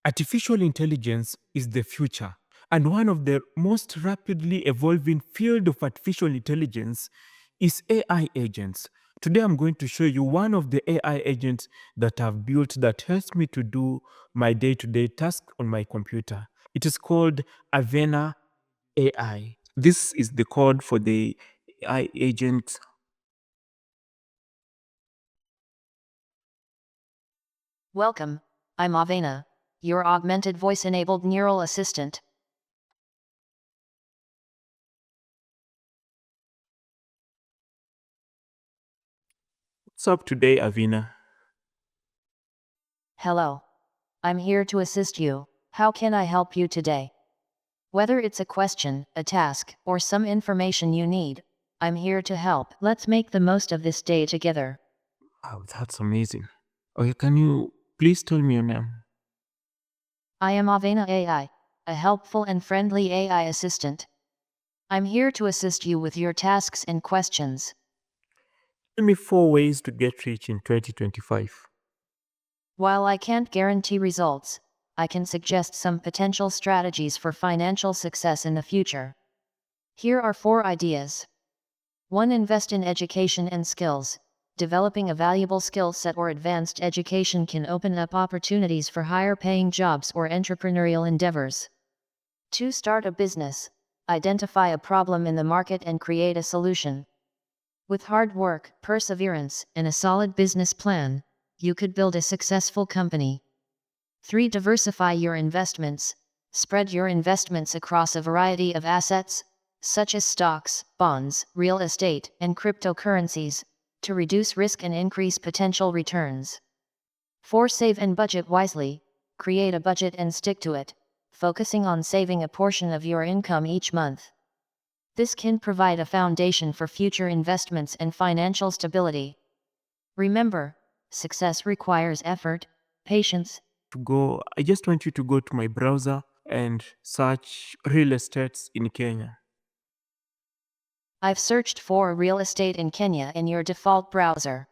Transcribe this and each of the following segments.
Artificial intelligence is the future, and one of the most rapidly evolving field of artificial intelligence is AI agents. Today I'm going to show you one of the AI agents that I've built that helps me to do my day-to-day task on my computer. It is called Avena AI. This is the code for the AI agent. Welcome, I'm Avena, your augmented voice-enabled neural assistant. What's up today, Avena? Hello. I'm here to assist you. How can I help you today? Whether it's a question, a task, or some information you need, I'm here to help. Let's make the most of this day together. Wow, that's amazing. Okay, can you please tell me your name? I am Avena AI, a helpful and friendly AI assistant. I'm here to assist you with your tasks and questions. Tell me 4 ways to get rich in 2025. While I can't guarantee results, I can suggest some potential strategies for financial success in the future. Here are 4 ideas. 1. Invest in education and skills. Developing a valuable skill set or advanced education can open up opportunities for higher paying jobs or entrepreneurial endeavors. 2. Start a business. Identify a problem in the market and create a solution. With hard work, perseverance, and a solid business plan, you could build a successful company. 3. Diversify your investments. Spread your investments across a variety of assets, such as stocks, bonds, real estate, and cryptocurrencies, to reduce risk and increase potential returns. 4. Save and budget wisely. Create a budget and stick to it, focusing on saving a portion of your income each month. This can provide a foundation for future investments and financial stability. Remember, success requires effort, patience. I just want you to go to my browser and search real estates in Kenya. I've searched for real estate in Kenya in your default browser.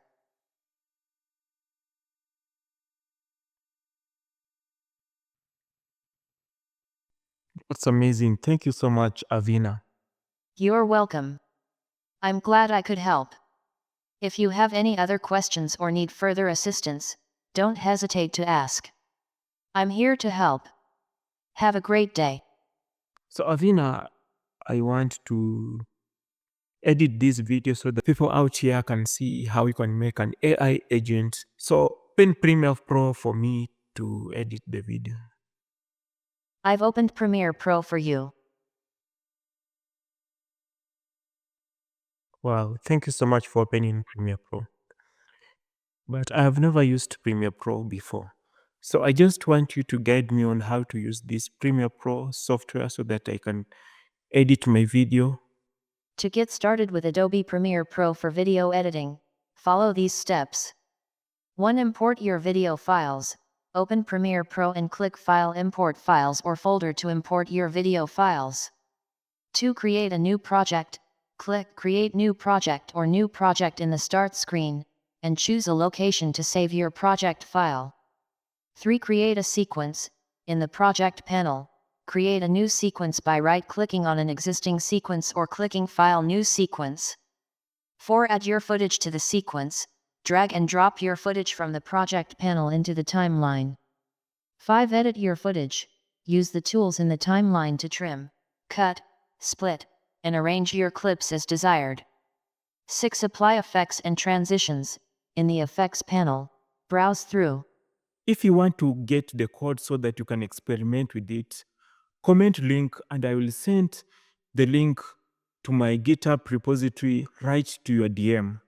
That's amazing. Thank you so much, Avina. You're welcome. I'm glad I could help. If you have any other questions or need further assistance, don't hesitate to ask. I'm here to help. Have a great day. So, Avina, I want to edit this video so that people out here can see how you can make an AI agent. So, open Premiere Pro for me to edit the video. I've opened Premiere Pro for you. Wow, thank you so much for opening Premiere Pro. But I have never used Premiere Pro before. So I just want you to guide me on how to use this Premiere Pro software so that I can edit my video. To get started with Adobe Premiere Pro for video editing, follow these steps. 1. Import your video files. Open Premiere Pro and click File Import Files or Folder to import your video files. 2. Create a new project. Click Create New Project or New Project in the Start screen, and choose a location to save your project file. 3. Create a sequence. In the Project panel, create a new sequence by right-clicking on an existing sequence or clicking File New Sequence. 4. Add your footage to the sequence. Drag and drop your footage from the project panel into the timeline. 5. Edit your footage. Use the tools in the timeline to trim, cut, split, and arrange your clips as desired. 6. Apply effects and transitions. In the Effects panel, browse through. If you want to get the code so that you can experiment with it, comment link and I will send the link to my GitHub repository right to your DM.